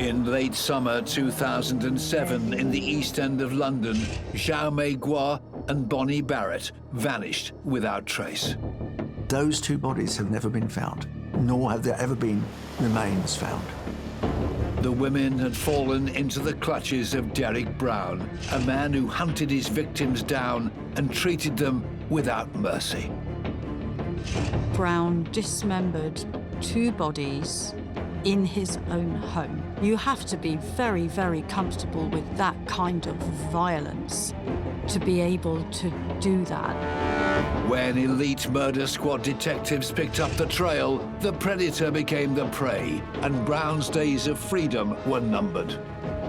In late summer 2007, in the East End of London, Jaume Guar and Bonnie Barrett vanished without trace. Those two bodies have never been found, nor have there ever been remains found. The women had fallen into the clutches of Derek Brown, a man who hunted his victims down and treated them without mercy. Brown dismembered two bodies in his own home. You have to be very, very comfortable with that kind of violence to be able to do that. When elite murder squad detectives picked up the trail, the predator became the prey, and Brown's days of freedom were numbered.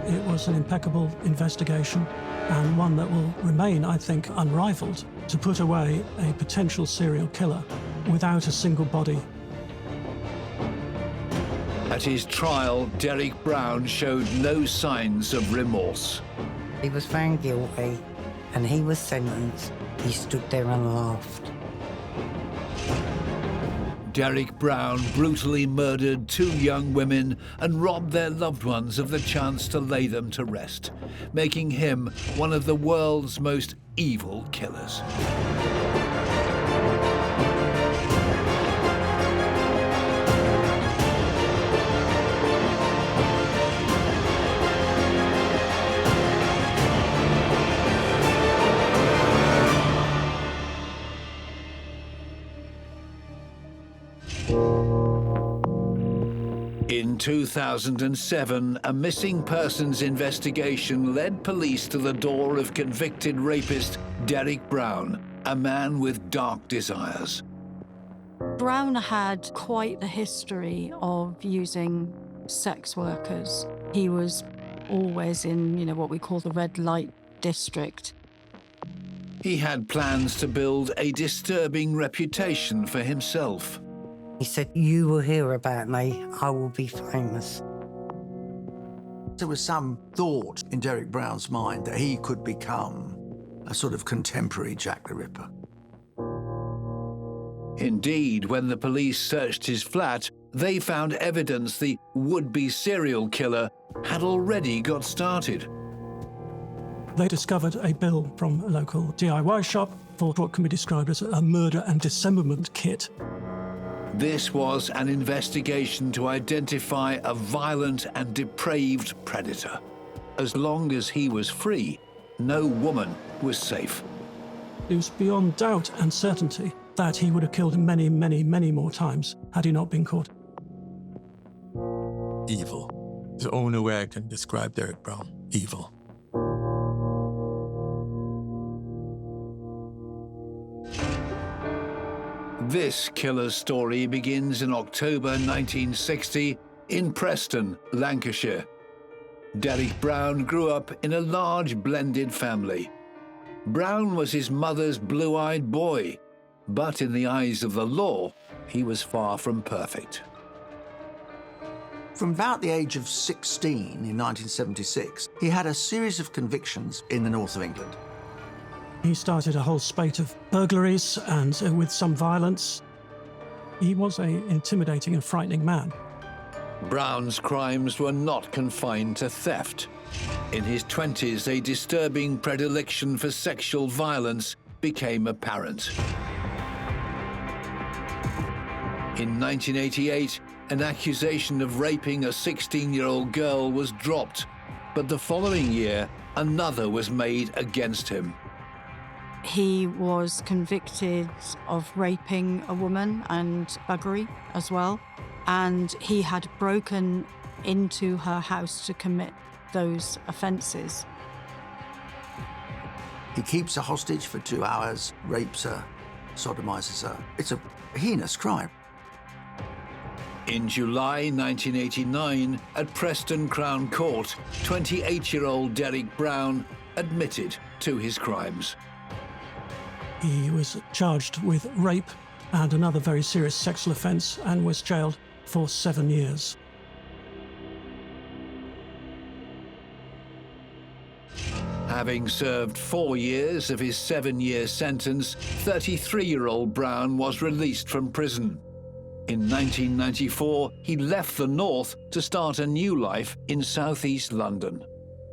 It was an impeccable investigation, and one that will remain, I think, unrivaled, to put away a potential serial killer without a single body. At his trial, Derek Brown showed no signs of remorse. He was found guilty and he was sentenced. He stood there and laughed. Derek Brown brutally murdered two young women and robbed their loved ones of the chance to lay them to rest, making him one of the world's most evil killers. In 2007, a missing persons investigation led police to the door of convicted rapist Derek Brown, a man with dark desires. Brown had quite the history of using sex workers. He was always in, what we call the red light district. He had plans to build a disturbing reputation for himself. He said, "You will hear about me, I will be famous." There was some thought in Derek Brown's mind that he could become a sort of contemporary Jack the Ripper. Indeed, when the police searched his flat, they found evidence the would-be serial killer had already got started. They discovered a bill from a local DIY shop for what can be described as a murder and dismemberment kit. This was an investigation to identify a violent and depraved predator. As long as he was free, no woman was safe. It was beyond doubt and certainty that he would have killed many, many, many more times had he not been caught. Evil. It's the only way I can describe Derek Brown. Evil. This killer's story begins in October 1960 in Preston, Lancashire. Derek Brown grew up in a large blended family. Brown was his mother's blue-eyed boy, but in the eyes of the law, he was far from perfect. From about the age of 16 in 1976, he had a series of convictions in the north of England. He started a whole spate of burglaries and with some violence. He was an intimidating and frightening man. Brown's crimes were not confined to theft. In his 20s, a disturbing predilection for sexual violence became apparent. In 1988, an accusation of raping a 16-year-old girl was dropped, but the following year, another was made against him. He was convicted of raping a woman and buggery as well, and he had broken into her house to commit those offences. He keeps a hostage for 2 hours, rapes her, sodomizes her. It's a heinous crime. In July 1989, at Preston Crown Court, 28-year-old Derek Brown admitted to his crimes. He was charged with rape and another very serious sexual offence and was jailed for 7 years. Having served 4 years of his 7-year sentence, 33-year-old Brown was released from prison. In 1994, he left the north to start a new life in southeast London.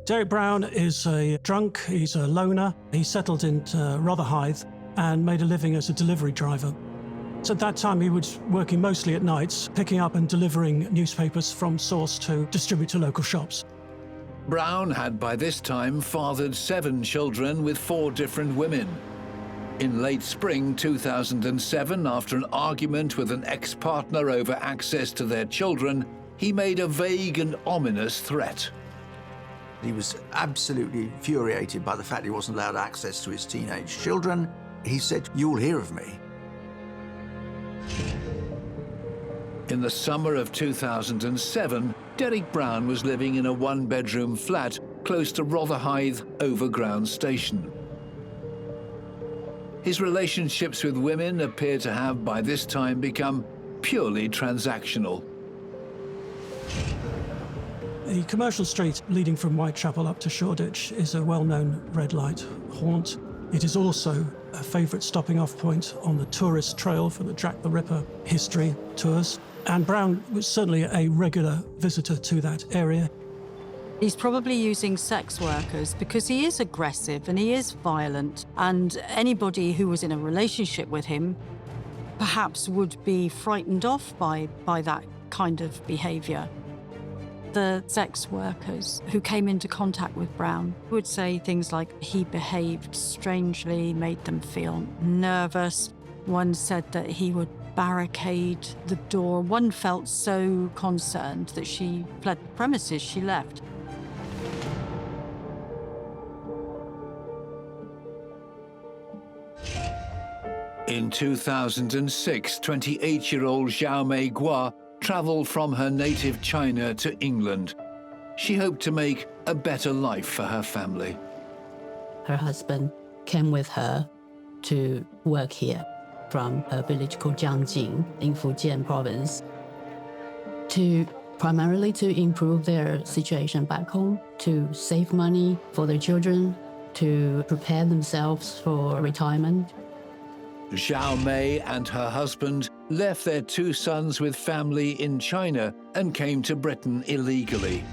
Derek Brown is a drunk, he's a loner. He settled into Rotherhithe and made a living as a delivery driver. So at that time, he was working mostly at nights, picking up and delivering newspapers from source to distribute to local shops. Brown had by this time fathered 7 children with 4 different women. In late spring 2007, after an argument with an ex-partner over access to their children, he made a vague and ominous threat. He was absolutely infuriated by the fact he wasn't allowed access to his teenage children. He said, "You'll hear of me." In the summer of 2007, Derek Brown was living in a 1-bedroom flat close to Rotherhithe Overground Station. His relationships with women appear to have by this time become purely transactional. The commercial street leading from Whitechapel up to Shoreditch is a well-known red light haunt. It is also a favourite stopping-off point on the tourist trail for the Jack the Ripper history tours. And Brown was certainly a regular visitor to that area. He's probably using sex workers because he is aggressive and he is violent. And anybody who was in a relationship with him perhaps would be frightened off by that kind of behaviour. The sex workers who came into contact with Brown would say things like he behaved strangely, made them feel nervous. One said that he would barricade the door. One felt so concerned that she fled the premises, she left. In 2006, 28-year-old Zhao Mei Guo travelled from her native China to England. She hoped to make a better life for her family. Her husband came with her to work here from a village called Jiangjing in Fujian province primarily to improve their situation back home, to save money for their children, to prepare themselves for retirement. Zhao Mei and her husband left their 2 sons with family in China and came to Britain illegally.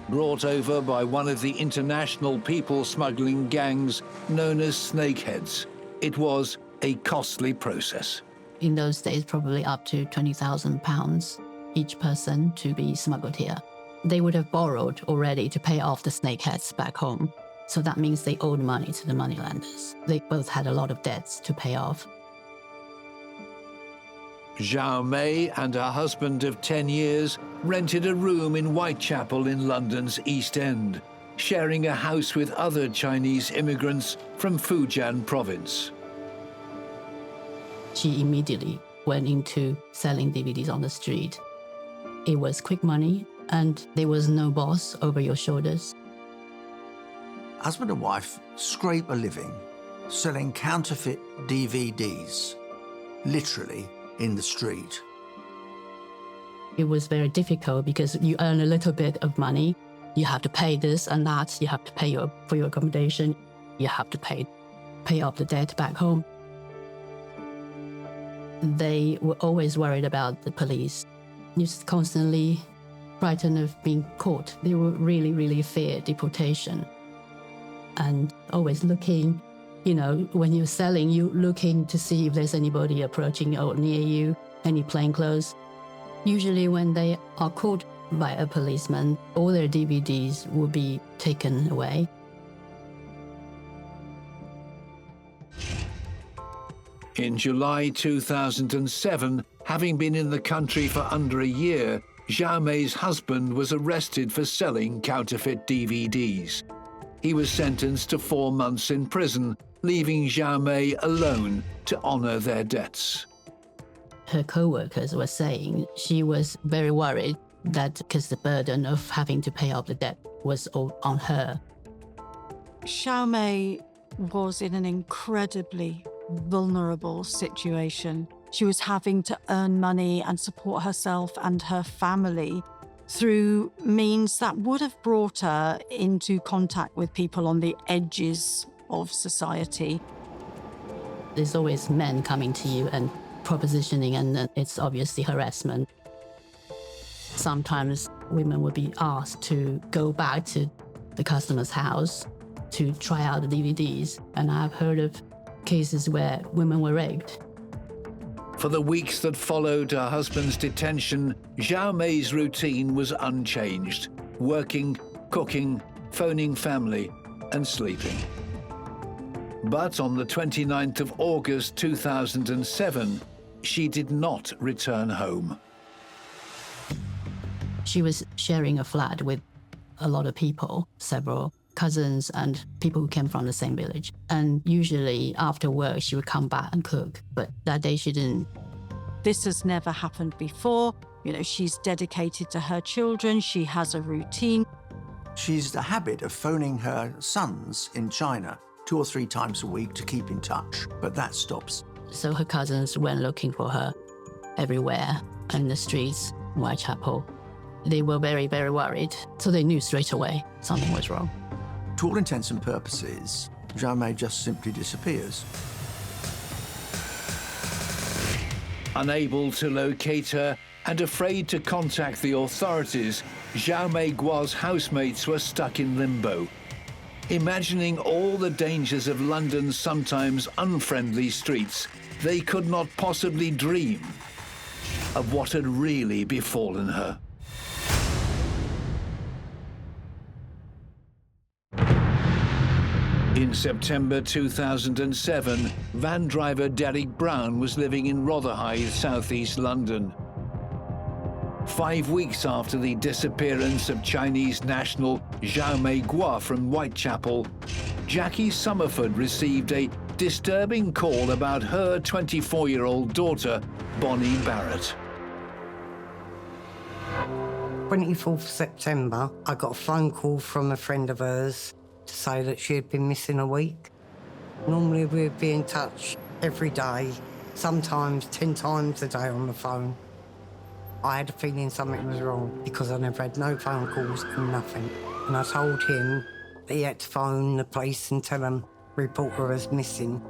Brought over by one of the international people smuggling gangs known as snakeheads. It was a costly process. In those days, probably up to £20,000 each person to be smuggled here. They would have borrowed already to pay off the snakeheads back home. So that means they owed money to the moneylenders. They both had a lot of debts to pay off. Zhao Mei and her husband of 10 years rented a room in Whitechapel in London's East End, sharing a house with other Chinese immigrants from Fujian province. She immediately went into selling DVDs on the street. It was quick money, and there was no boss over your shoulders. Husband and wife scrape a living selling counterfeit DVDs, literally in the street. It was very difficult because you earn a little bit of money. You have to pay this and that. You have to pay for your accommodation. You have to pay off the debt back home. They were always worried about the police. Just constantly frightened of being caught. They were really, really fear deportation. And always looking, when you're selling, you're looking to see if there's anybody approaching or near you, any plainclothes. Usually when they are caught by a policeman, all their DVDs will be taken away. In July 2007, having been in the country for under a year, Zhao Mei's husband was arrested for selling counterfeit DVDs. He was sentenced to 4 months in prison, leaving Zhao Mei alone to honor their debts. Her co-workers were saying she was very worried that because the burden of having to pay off the debt was all on her. Zhao Mei was in an incredibly vulnerable situation. She was having to earn money and support herself and her family through means that would have brought her into contact with people on the edges of society. There's always men coming to you and propositioning, and then it's obviously harassment. Sometimes women would be asked to go back to the customer's house to try out the DVDs, and I've heard of cases where women were raped. For the weeks that followed her husband's detention, Zhao Mei's routine was unchanged: working, cooking, phoning family, and sleeping. But on the 29th of August 2007, she did not return home. She was sharing a flat with a lot of people, several cousins and people who came from the same village. And usually after work, she would come back and cook. But that day she didn't. This has never happened before. You know, she's dedicated to her children. She has a routine. She's the habit of phoning her sons in China 2 or 3 times a week to keep in touch, but that stops. So her cousins went looking for her everywhere in the streets, Whitechapel. They were very, very worried. So they knew straight away something was wrong. To all intents and purposes, Zhao Mei just simply disappears. Unable to locate her and afraid to contact the authorities, Zhao Mei Guo's housemates were stuck in limbo, imagining all the dangers of London's sometimes unfriendly streets. They could not possibly dream of what had really befallen her. In September 2007, van driver Derek Brown was living in Rotherhithe, southeast London. 5 weeks after the disappearance of Chinese national Zhao Mei Guo from Whitechapel, Jackie Summerford received a disturbing call about her 24-year-old daughter, Bonnie Barrett. 24th September, I got a phone call from a friend of hers to say that she had been missing a week. Normally we'd be in touch every day, sometimes 10 times a day on the phone. I had a feeling something was wrong because I never had no phone calls and nothing. And I told him that he had to phone the police and tell them, report her as missing.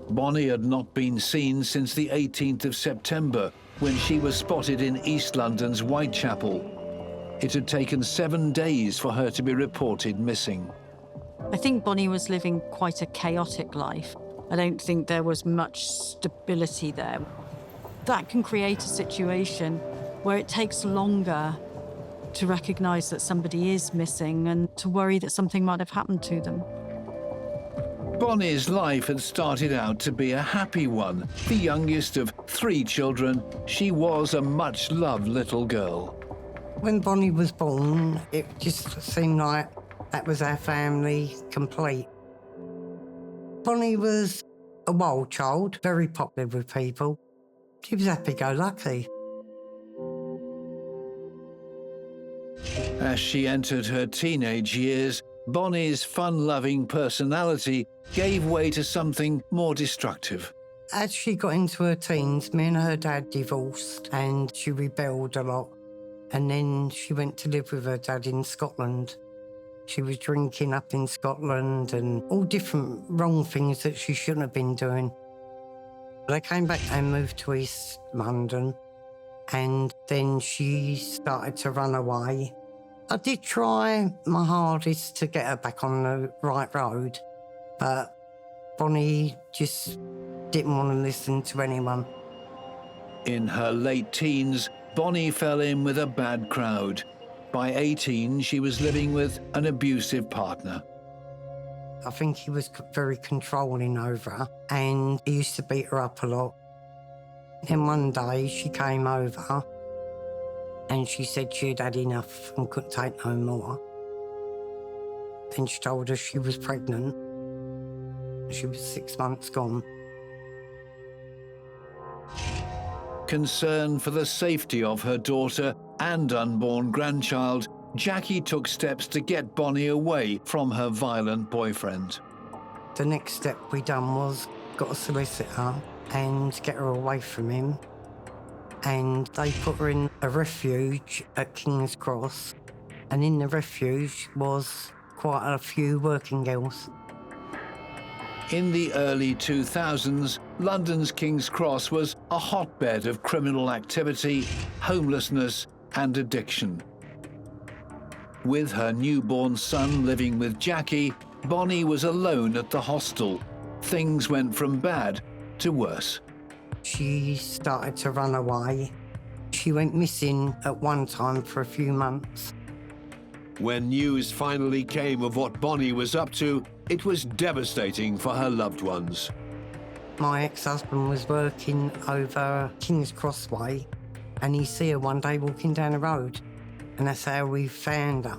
Bonnie had not been seen since the 18th of September, when she was spotted in East London's Whitechapel. It had taken 7 days for her to be reported missing. I think Bonnie was living quite a chaotic life. I don't think there was much stability there. That can create a situation where it takes longer to recognise that somebody is missing and to worry that something might have happened to them. Bonnie's life had started out to be a happy one. The youngest of 3 children, she was a much-loved little girl. When Bonnie was born, it just seemed like that was our family complete. Bonnie was a wild child, very popular with people. She was happy-go-lucky. As she entered her teenage years, Bonnie's fun-loving personality gave way to something more destructive. As she got into her teens, me and her dad divorced and she rebelled a lot. And then she went to live with her dad in Scotland. She was drinking up in Scotland and all different wrong things that she shouldn't have been doing. They came back and moved to East London, and then she started to run away. I did try my hardest to get her back on the right road, but Bonnie just didn't want to listen to anyone. In her late teens, Bonnie fell in with a bad crowd. By 18, she was living with an abusive partner. I think he was very controlling over her, and he used to beat her up a lot. Then one day she came over and she said she had had enough and couldn't take no more. Then she told us she was pregnant. She was 6 months gone. Concerned for the safety of her daughter and unborn grandchild, Jackie took steps to get Bonnie away from her violent boyfriend. The next step we done was got a solicitor and get her away from him. And they put her in a refuge at King's Cross. And in the refuge was quite a few working girls. In the early 2000s, London's King's Cross was a hotbed of criminal activity, homelessness, and addiction. With her newborn son living with Jackie, Bonnie was alone at the hostel. Things went from bad to worse. She started to run away. She went missing at one time for a few months. When news finally came of what Bonnie was up to, it was devastating for her loved ones. My ex-husband was working over King's Cross Way, and he see her one day walking down the road, and that's how we found her.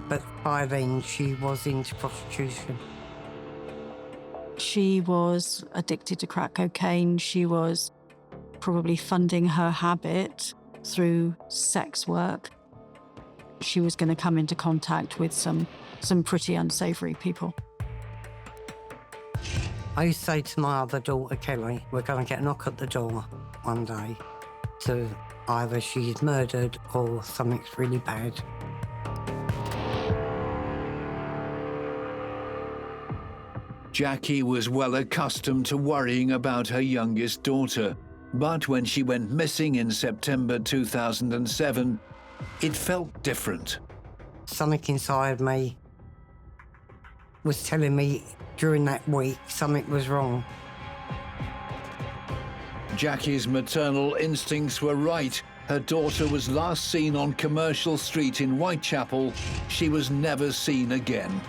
But by then, she was into prostitution. She was addicted to crack cocaine. She was probably funding her habit through sex work. She was going to come into contact with some pretty unsavoury people. I used to say to my other daughter, Kelly, we're going to get a knock at the door one day. So either she's murdered or something's really bad. Jackie was well accustomed to worrying about her youngest daughter, but when she went missing in September 2007, it felt different. Something inside me was telling me during that week something was wrong. Jackie's maternal instincts were right. Her daughter was last seen on Commercial Street in Whitechapel. She was never seen again.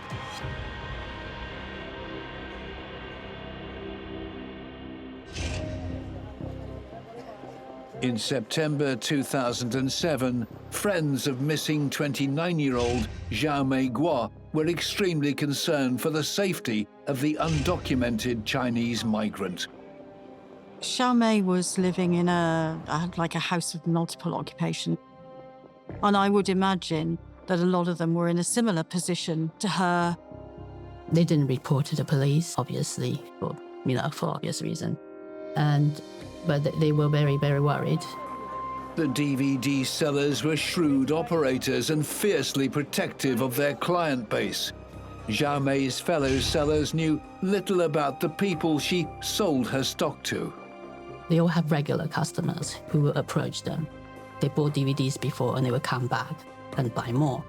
In September 2007, friends of missing 29-year-old Xiaomei Guo were extremely concerned for the safety of the undocumented Chinese migrant. Xiaomei was living in a house of multiple occupation. And I would imagine that a lot of them were in a similar position to her. They didn't report to the police, obviously, for obvious reason. But they were very, very worried. The DVD sellers were shrewd operators and fiercely protective of their client base. Xiaomei's fellow sellers knew little about the people she sold her stock to. They all have regular customers who will approach them. They bought DVDs before and they would come back and buy more.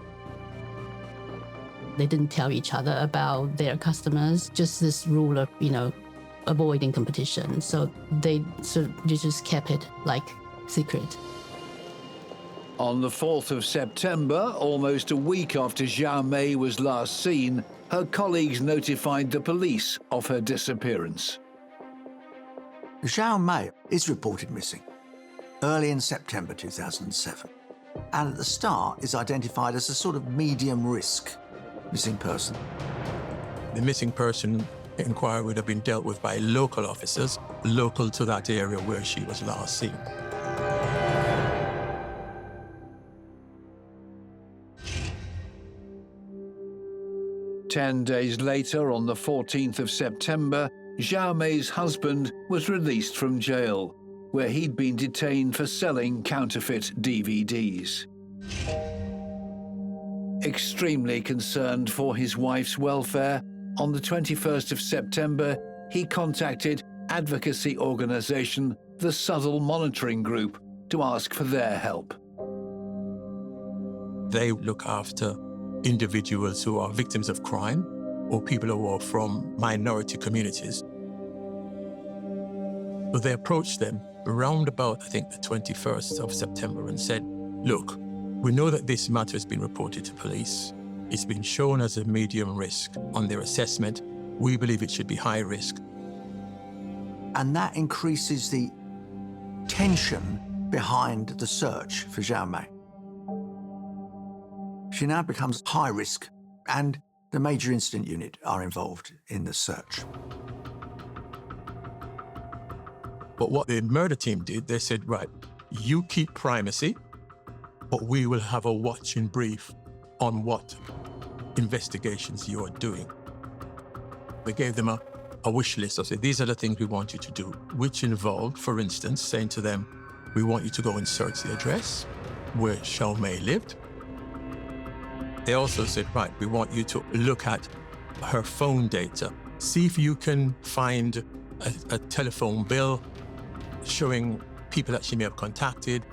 They didn't tell each other about their customers, just this rule of, avoiding competition. So they just kept it secret. On the 4th of September, almost a week after Xiaomei was last seen, her colleagues notified the police of her disappearance. Xiaomei is reported missing early in September 2007, and at the start is identified as a sort of medium risk missing person. The missing person inquiry would have been dealt with by local officers, local to that area where she was last seen. Ten days later, on the 14th of September, Xiaomei's husband was released from jail, where he'd been detained for selling counterfeit DVDs. Extremely concerned for his wife's welfare, on the 21st of September, he contacted advocacy organisation the Southall Monitoring Group to ask for their help. They look after individuals who are victims of crime or people who are from minority communities. So they approached them around about, I think, the 21st of September and said, look, we know that this matter has been reported to police. It's been shown as a medium risk. On their assessment, we believe it should be high risk. And that increases the tension behind the search for Xiaomei. She now becomes high risk, and the Major Incident Unit are involved in the search. But what the murder team did, they said, right, you keep primacy, but we will have a watching brief on what investigations you're doing. We gave them a wish list of, say, these are the things we want you to do, which involved, for instance, saying to them, we want you to go and search the address where Xiaomei lived. They also said, right, we want you to look at her phone data See if you can find a telephone bill showing people that she may have contacted.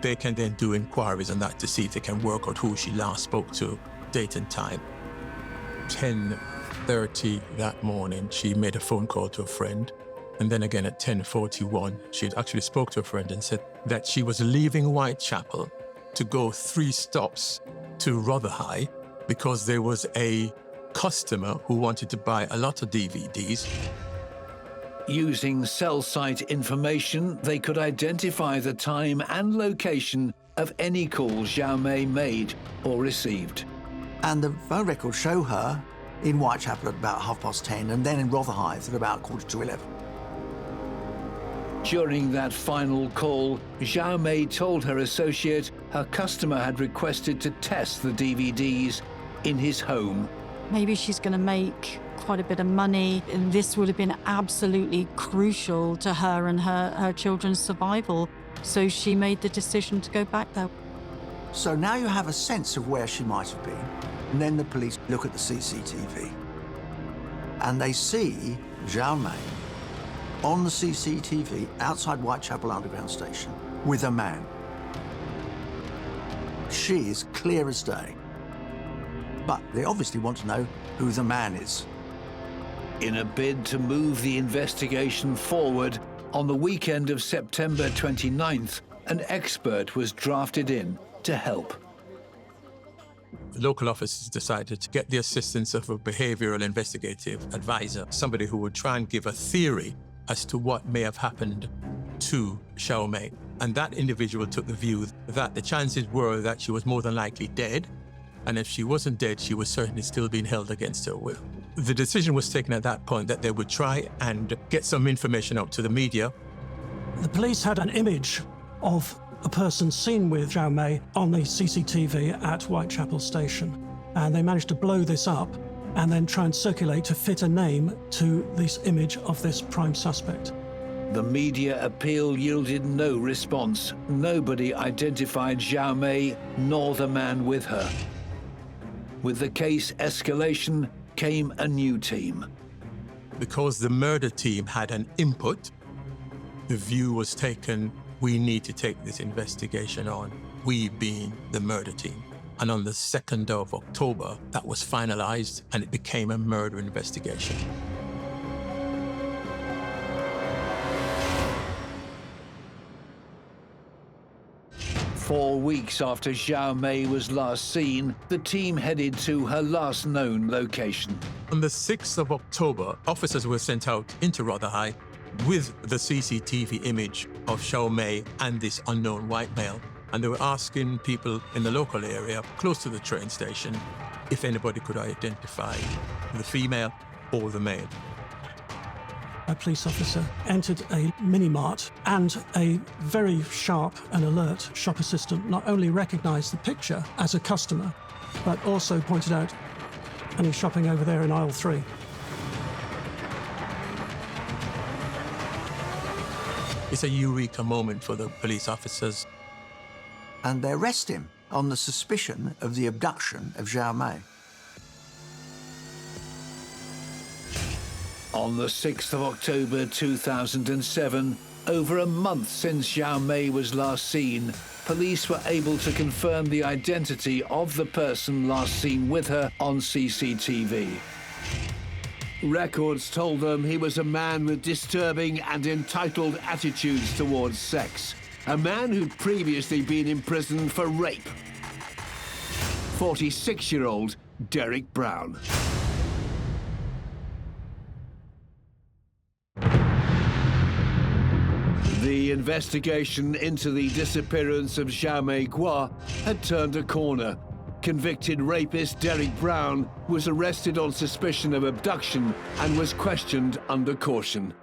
They can then do inquiries on that to see if they can work out who she last spoke to, date and time. 10:30 that morning, she made a phone call to a friend. And then again at 10:41, she had actually spoke to a friend and said that she was leaving Whitechapel to go 3 stops to Rotherhithe because there was a customer who wanted to buy a lot of DVDs. Using cell site information, they could identify the time and location of any calls Xiao Mei made or received. And the phone records show her in Whitechapel at about 10:30 and then in Rotherhithe at about 11:15. During that final call, Xiao Mei told her associate her customer had requested to test the DVDs in his home. Maybe she's going to make quite a bit of money, and this would have been absolutely crucial to her and her children's survival. So she made the decision to go back there. So now you have a sense of where she might have been. And then the police look at the CCTV and they see Xiao Mei on the CCTV outside Whitechapel Underground Station with a man. She is clear as day. But they obviously want to know who the man is. In a bid to move the investigation forward, on the weekend of September 29th, an expert was drafted in to help. The local officers decided to get the assistance of a behavioral investigative advisor, somebody who would try and give a theory as to what may have happened to Xiao Mei. And that individual took the view that the chances were that she was more than likely dead, and if she wasn't dead, she was certainly still being held against her will. The decision was taken at that point that they would try and get some information out to the media. The police had an image of a person seen with Xiao Mei on the CCTV at Whitechapel Station, and they managed to blow this up and then try and circulate to fit a name to this image of this prime suspect. The media appeal yielded no response. Nobody identified Xiao Mei nor the man with her. With the case escalation came a new team. Because the murder team had an input, the view was taken, we need to take this investigation on, we being the murder team. And on the 2nd of October, that was finalized and it became a murder investigation. Four weeks after Xiao Mei was last seen, the team headed to her last known location. On the 6th of October, officers were sent out into Rotherhithe with the CCTV image of Xiao Mei and this unknown white male. And they were asking people in the local area, close to the train station, if anybody could identify the female or the male. A police officer entered a mini-mart, and a very sharp and alert shop assistant not only recognized the picture as a customer, but also pointed out any shopping over there in aisle 3. It's a eureka moment for the police officers. And they arrest him on the suspicion of the abduction of Xiao Mei. On the 6th of October 2007, over a month since Xiao Mei was last seen, police were able to confirm the identity of the person last seen with her on CCTV. Records told them he was a man with disturbing and entitled attitudes towards sex. A man who'd previously been imprisoned for rape. 46-year-old Derek Brown. The investigation into the disappearance of Xiao Mei Guo had turned a corner. Convicted rapist Derek Brown was arrested on suspicion of abduction and was questioned under caution.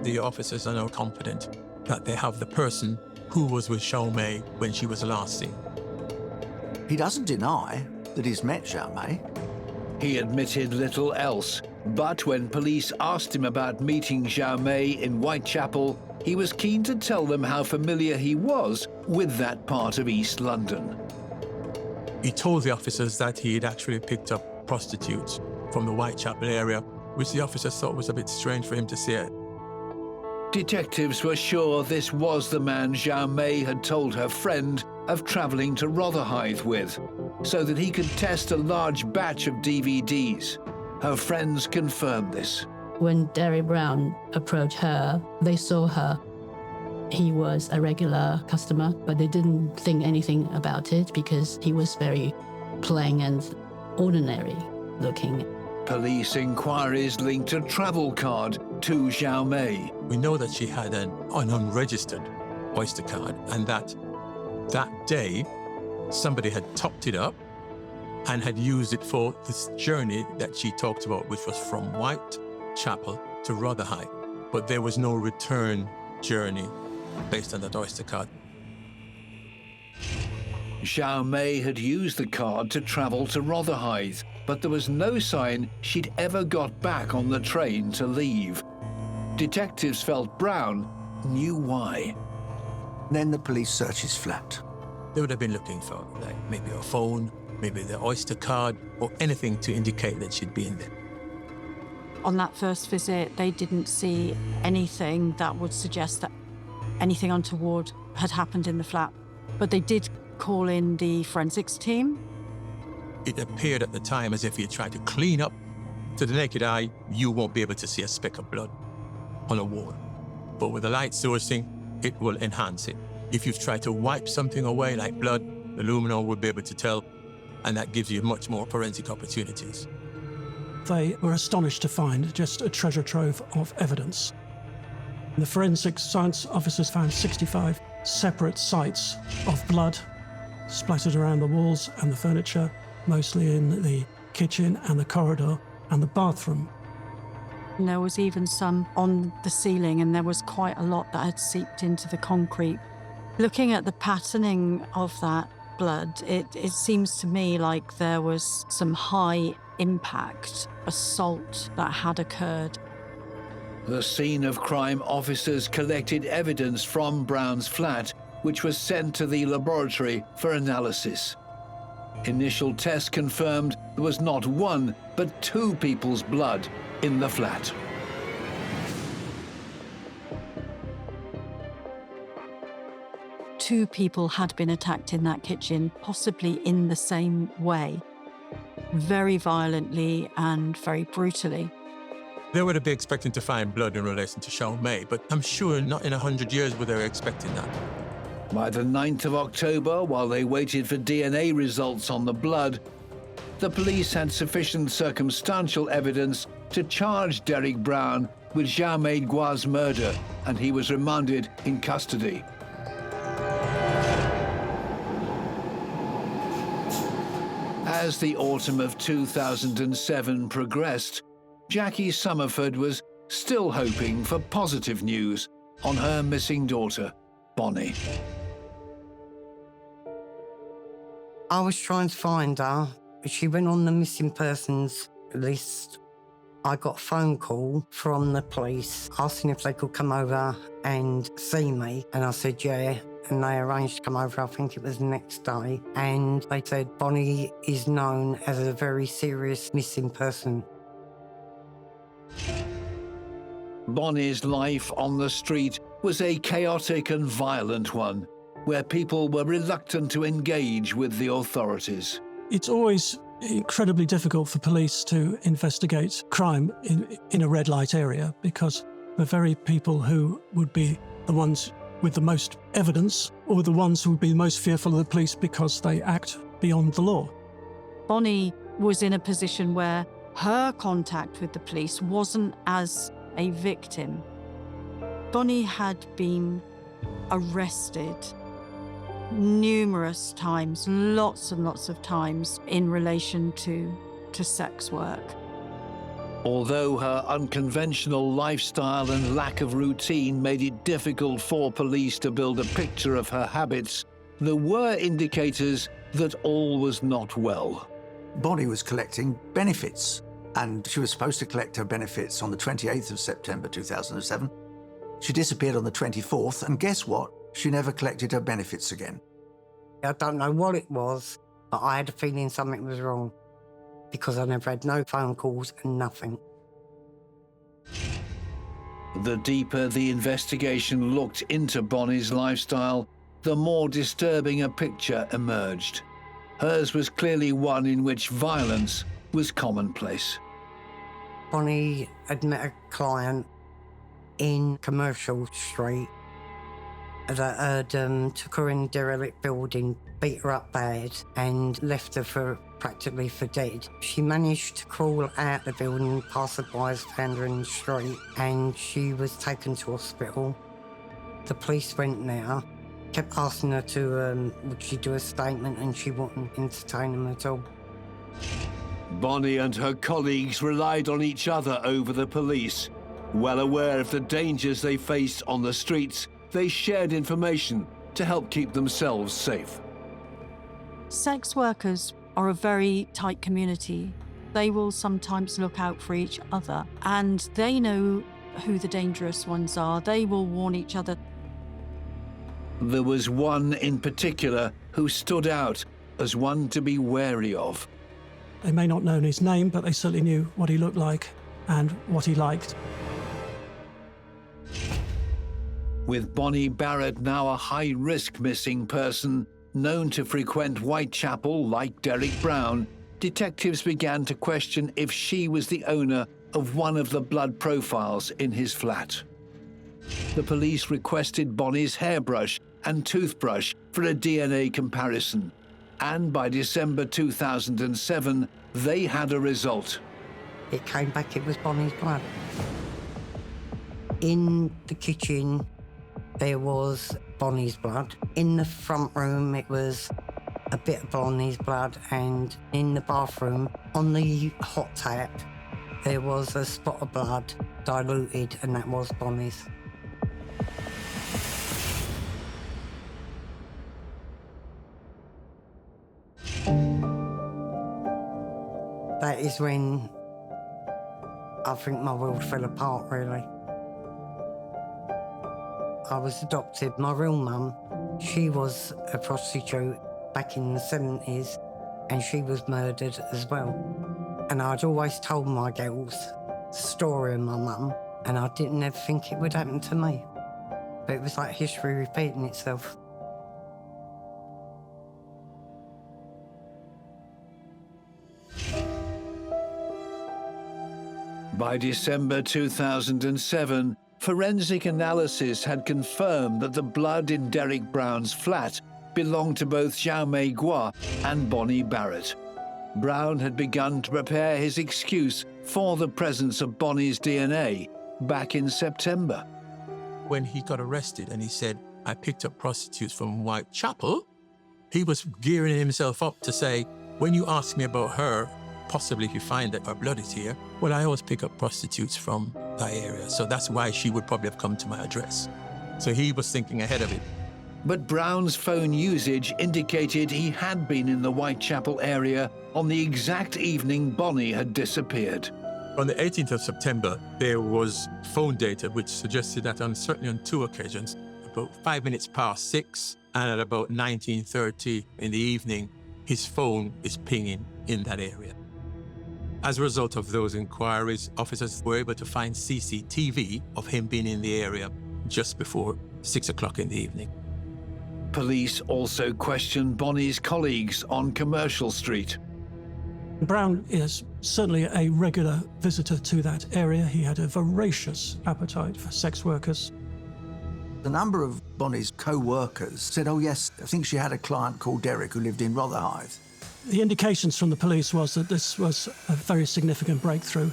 The officers are now confident that they have the person who was with Xiao Mei when she was last seen. He doesn't deny that he's met Xiao Mei. He admitted little else, but when police asked him about meeting Xiao Mei in Whitechapel, he was keen to tell them how familiar he was with that part of East London. He told the officers that he had actually picked up prostitutes from the Whitechapel area, which the officers thought was a bit strange for him to say. Detectives were sure this was the man Zhao Mei had told her friend of travelling to Rotherhithe with, so that he could test a large batch of DVDs. Her friends confirmed this. When Derry Brown approached her, they saw her. He was a regular customer, but they didn't think anything about it because he was very plain and ordinary looking. Police inquiries linked a travel card to Zhao Mei. We know that she had an unregistered Oyster card, and that day somebody had topped it up and had used it for this journey that she talked about, which was from Whitechapel to Rotherhithe. But there was no return journey based on that Oyster card. Zhao Mei had used the card to travel to Rotherhithe, but there was no sign she'd ever got back on the train to leave. Detectives felt Brown knew why. Then the police searched his flat. They would have been looking for maybe a phone, maybe the Oyster card, or anything to indicate that she'd been there. On that first visit, they didn't see anything that would suggest that anything untoward had happened in the flat, but they did call in the forensics team. It appeared at the time as if he had tried to clean up. To the naked eye, you won't be able to see a speck of blood on a wall. But with the light sourcing, it will enhance it. If you've tried to wipe something away like blood, the luminol will be able to tell, and that gives you much more forensic opportunities. They were astonished to find just a treasure trove of evidence. The forensic science officers found 65 separate sites of blood splattered around the walls and the furniture, mostly in the kitchen and the corridor and the bathroom. And there was even some on the ceiling, and there was quite a lot that had seeped into the concrete. Looking at the patterning of that blood, it seems to me like there was some high impact assault that had occurred. The scene of crime officers collected evidence from Brown's flat, which was sent to the laboratory for analysis. Initial tests confirmed there was not one, but two people's blood in the flat. Two people had been attacked in that kitchen, possibly in the same way, very violently and very brutally. They would have been expecting to find blood in relation to Zhao Mei, but I'm sure not in 100 years were they expecting that. By the 9th of October, while they waited for DNA results on the blood, the police had sufficient circumstantial evidence to charge Derek Brown with Zhao Mei Gua's murder, and he was remanded in custody. As the autumn of 2007 progressed, Jackie Summerford was still hoping for positive news on her missing daughter, Bonnie. I was trying to find her. She went on the missing persons list. I got a phone call from the police asking if they could come over and see me. And I said, yeah. And they arranged to come over, I think it was the next day. And they said Bonnie is known as a very serious missing person. Bonnie's life on the street was a chaotic and violent one, where people were reluctant to engage with the authorities. It's always incredibly difficult for police to investigate crime in a red light area because the very people who would be the ones with the most evidence or the ones who would be most fearful of the police because they act beyond the law. Bonnie was in a position where her contact with the police wasn't as a victim. Bonnie had been arrested numerous times, lots and lots of times, in relation to sex work. Although her unconventional lifestyle and lack of routine made it difficult for police to build a picture of her habits, there were indicators that all was not well. Bonnie was collecting benefits, and she was supposed to collect her benefits on the 28th of September 2007. She disappeared on the 24th, and guess what? She never collected her benefits again. I don't know what it was, But I had a feeling something was wrong because I never had no phone calls and nothing. The deeper the investigation looked into Bonnie's lifestyle, the more disturbing a picture emerged. Hers was clearly one in which violence was commonplace. Bonnie had met a client in Commercial Street that had took her in a derelict building, beat her up bad and left her practically for dead. She managed to crawl out the building, passersby found her in the street and she was taken to hospital. The police went there, kept asking her to, would she do a statement, and she wouldn't entertain them at all. Bonnie and her colleagues relied on each other over the police. Well aware of the dangers they faced on the streets, they shared information to help keep themselves safe. Sex workers are a very tight community. They will sometimes look out for each other, and they know who the dangerous ones are. They will warn each other. There was one in particular who stood out as one to be wary of. They may not know his name, but they certainly knew what he looked like and what he liked. With Bonnie Barrett now a high-risk missing person, known to frequent Whitechapel like Derek Brown, detectives began to question if she was the owner of one of the blood profiles in his flat. The police requested Bonnie's hairbrush and toothbrush for a DNA comparison, and by December 2007, they had a result. It came back, it was Bonnie's blood. In the kitchen, there was Bonnie's blood. In the front room, it was a bit of Bonnie's blood, and in the bathroom, on the hot tap, there was a spot of blood diluted, and that was Bonnie's. That is when I think my world fell apart, really. I was adopted. My real mum, she was a prostitute back in the 70s, and she was murdered as well. And I'd always told my girls the story of my mum, and I didn't ever think it would happen to me. But it was like history repeating itself. By December 2007, forensic analysis had confirmed that the blood in Derek Brown's flat belonged to both Jaume Gua and Bonnie Barrett. Brown had begun to prepare his excuse for the presence of Bonnie's DNA back in September. When he got arrested and he said, I picked up prostitutes from Whitechapel, he was gearing himself up to say, when you ask me about her, possibly if you find that her blood is here, well, I always pick up prostitutes from that area. So that's why she would probably have come to my address. So he was thinking ahead of it. But Brown's phone usage indicated he had been in the Whitechapel area on the exact evening Bonnie had disappeared. On the 18th of September, there was phone data which suggested that certainly on 2 occasions, about 5 minutes past 6 and at about 19:30 in the evening, his phone is pinging in that area. As a result of those inquiries, officers were able to find CCTV of him being in the area just before 6 o'clock in the evening. Police also questioned Bonnie's colleagues on Commercial Street. Brown is certainly a regular visitor to that area. He had a voracious appetite for sex workers. A number of Bonnie's co-workers said, oh yes, I think she had a client called Derek who lived in Rotherhithe. The indications from the police was that this was a very significant breakthrough.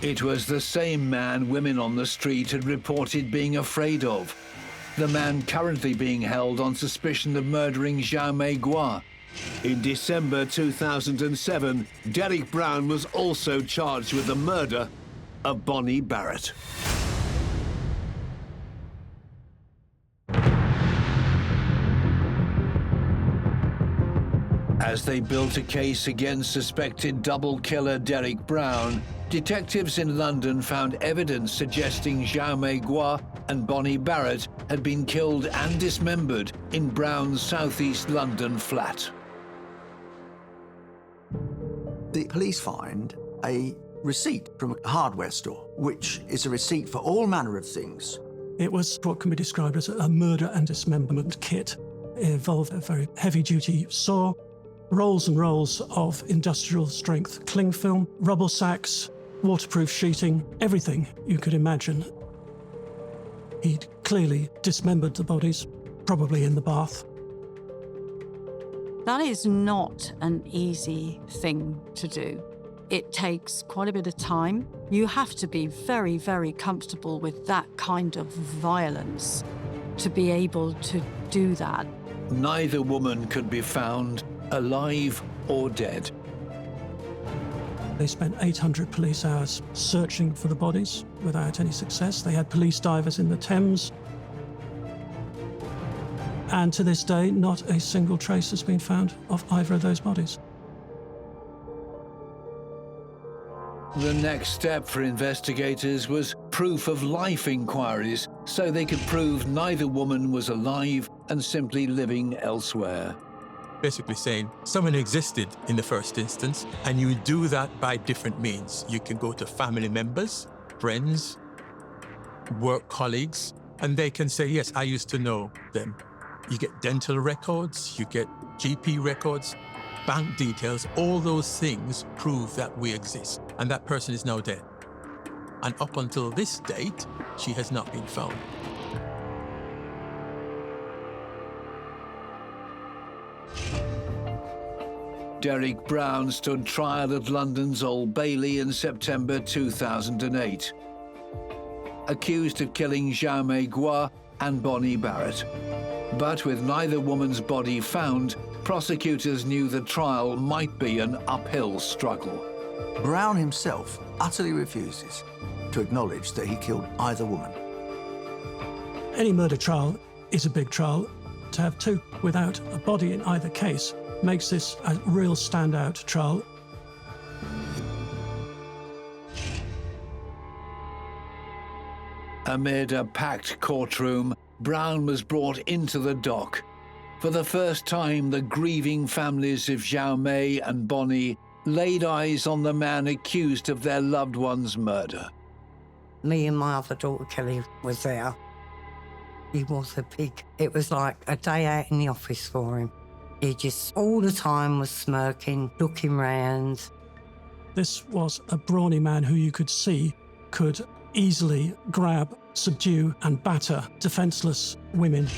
It was the same man women on the street had reported being afraid of. The man currently being held on suspicion of murdering Jaume Gua. In December 2007, Derek Brown was also charged with the murder of Bonnie Barrett. As they built a case against suspected double killer Derek Brown, detectives in London found evidence suggesting Jaume Gua and Bonnie Barrett had been killed and dismembered in Brown's southeast London flat. The police find a receipt from a hardware store, which is a receipt for all manner of things. It was what can be described as a murder and dismemberment kit. It involved a very heavy-duty saw, rolls and rolls of industrial-strength cling film, rubble sacks, waterproof sheeting, everything you could imagine. He'd clearly dismembered the bodies, probably in the bath. That is not an easy thing to do. It takes quite a bit of time. You have to be very, very comfortable with that kind of violence to be able to do that. Neither woman could be found, alive or dead. They spent 800 police hours searching for the bodies without any success. They had police divers in the Thames. And to this day, not a single trace has been found of either of those bodies. The next step for investigators was proof of life inquiries, so they could prove neither woman was alive and simply living elsewhere. Basically saying someone existed in the first instance, and you do that by different means. You can go to family members, friends, work colleagues, and they can say, yes, I used to know them. You get dental records, you get GP records, bank details, all those things prove that we exist, and that person is now dead. And up until this date, she has not been found. Derek Brown stood trial at London's Old Bailey in September 2008, accused of killing Jaume Gua and Bonnie Barrett. But with neither woman's body found, prosecutors knew the trial might be an uphill struggle. Brown himself utterly refuses to acknowledge that he killed either woman. Any murder trial is a big trial. To have two without a body in either case makes this a real standout trial. Amid a packed courtroom, Brown was brought into the dock. For the first time, the grieving families of Jaume and Bonnie laid eyes on the man accused of their loved one's murder. Me and my other daughter, Kelly, was there. He was a pig. It was like a day out in the office for him. He just all the time was smirking, looking round. This was a brawny man who you could see could easily grab, subdue and batter defenceless women.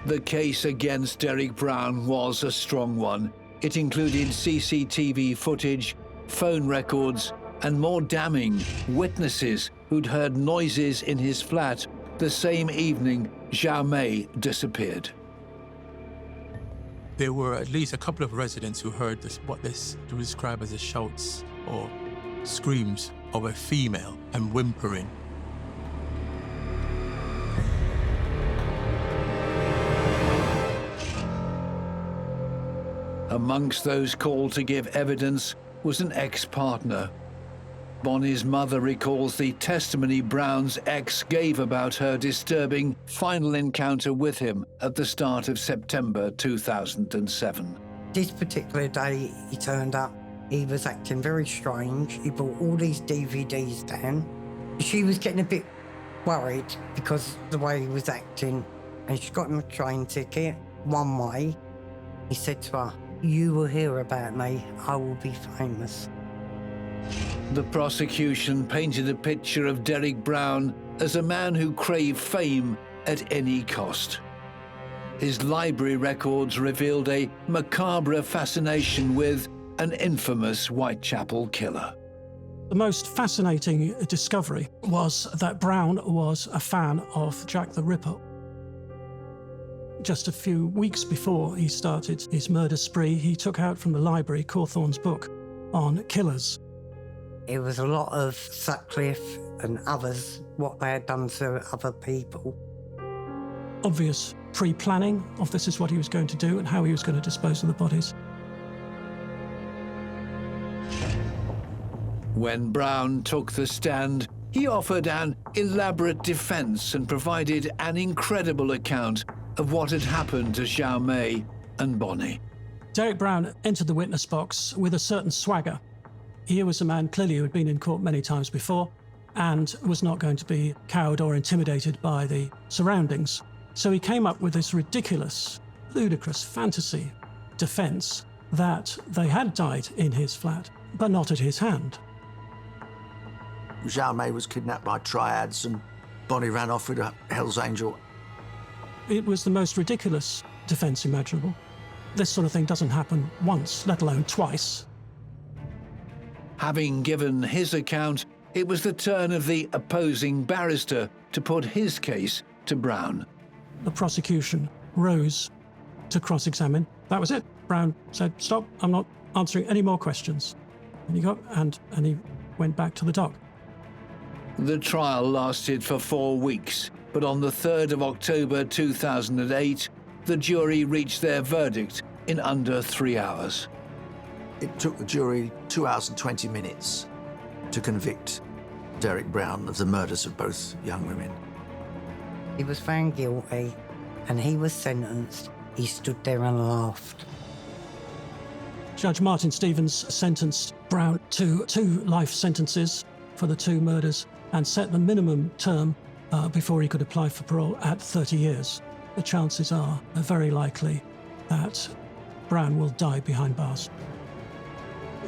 The case against Derek Brown was a strong one. It included CCTV footage, phone records, and more damning, witnesses who'd heard noises in his flat the same evening Jaume disappeared. There were at least a couple of residents who heard what they describe as the shouts or screams of a female and whimpering. Amongst those called to give evidence was an ex-partner. Bonnie's mother recalls the testimony Brown's ex gave about her disturbing final encounter with him at the start of September 2007. This particular day he turned up, he was acting very strange. He brought all these DVDs down. She was getting a bit worried because of the way he was acting, and she got him a train ticket one way. He said to her, "You will hear about me, I will be famous." The prosecution painted a picture of Derek Brown as a man who craved fame at any cost. His library records revealed a macabre fascination with an infamous Whitechapel killer. The most fascinating discovery was that Brown was a fan of Jack the Ripper. Just a few weeks before he started his murder spree, he took out from the library Cawthorne's book on killers. It was a lot of Sutcliffe and others, what they had done to other people. Obvious pre-planning of this is what he was going to do and how he was going to dispose of the bodies. When Brown took the stand, He offered an elaborate defense and provided an incredible account of what had happened to Xiao Mei and Bonnie. Derek Brown entered the witness box with a certain swagger. Here was a man clearly who had been in court many times before and was not going to be cowed or intimidated by the surroundings. So he came up with this ridiculous, ludicrous fantasy defense that they had died in his flat, but not at his hand. Xiao Mei was kidnapped by triads and Bonnie ran off with a Hell's Angel. It was the most ridiculous defense imaginable. This sort of thing doesn't happen once, let alone twice. Having given his account, it was the turn of the opposing barrister to put his case to Brown. The prosecution rose to cross-examine. That was it. Brown said, "Stop, I'm not answering any more questions." And he went back to the dock. The trial lasted for 4 weeks, but on the 3rd of October 2008, the jury reached their verdict in under 3 hours. It took the jury 2 hours and 20 minutes to convict Derek Brown of the murders of both young women. He was found guilty and he was sentenced. He stood there and laughed. Judge Martin Stevens sentenced Brown to 2 life sentences for the 2 murders and set the minimum term before he could apply for parole at 30 years. The chances are very likely that Brown will die behind bars.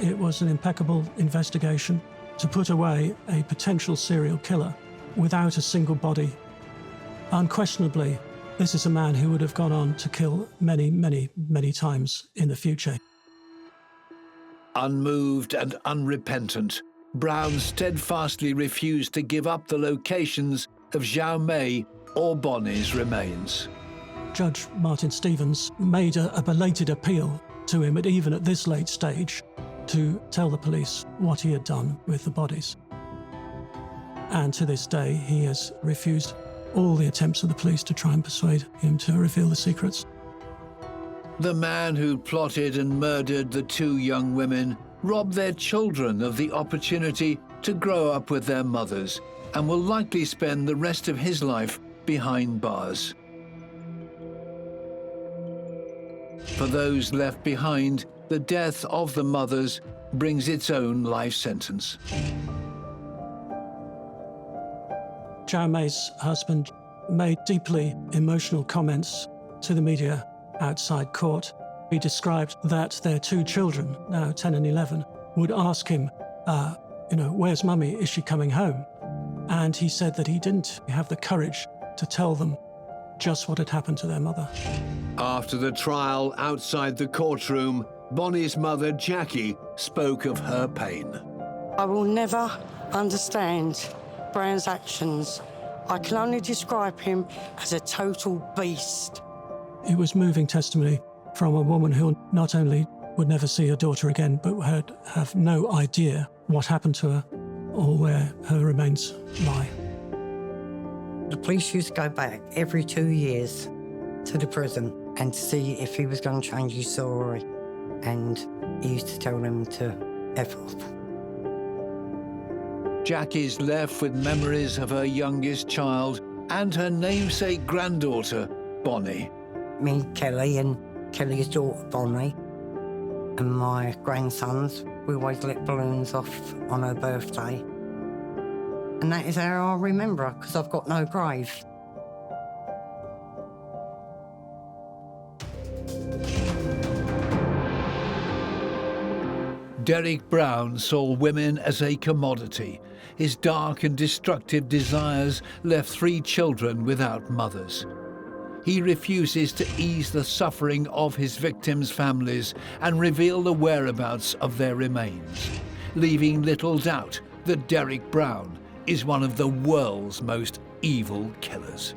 It was an impeccable investigation to put away a potential serial killer without a single body. Unquestionably, this is a man who would have gone on to kill many, many, many times in the future. Unmoved and unrepentant, Brown steadfastly refused to give up the locations of Xiao Mei or Bonnie's remains. Judge Martin Stevens made a belated appeal to him, even at this late stage, to tell the police what he had done with the bodies. And to this day, he has refused all the attempts of the police to try and persuade him to reveal the secrets. The man who plotted and murdered the 2 young women robbed their children of the opportunity to grow up with their mothers and will likely spend the rest of his life behind bars. For those left behind, the death of the mothers brings its own life sentence. Xiao Mei's husband made deeply emotional comments to the media outside court. He described that their 2 children, now 10 and 11, would ask him, where's Mummy? Is she coming home? And he said that he didn't have the courage to tell them just what had happened to their mother. After the trial outside the courtroom, Bonnie's mother, Jackie, spoke of her pain. I will never understand Brown's actions. I can only describe him as a total beast. It was moving testimony from a woman who not only would never see her daughter again, but would have no idea what happened to her or where her remains lie. The police used to go back every 2 years to the prison and to see if he was going to change his story. And he used to tell them to F off. Jackie's left with memories of her youngest child and her namesake granddaughter, Bonnie. Me, Kelly, and Kelly's daughter, Bonnie, and my grandsons, we always lit balloons off on her birthday. And that is how I remember her, because I've got no grave. Derek Brown saw women as a commodity. His dark and destructive desires left 3 children without mothers. He refuses to ease the suffering of his victims' families and reveal the whereabouts of their remains, leaving little doubt that Derek Brown is one of the world's most evil killers.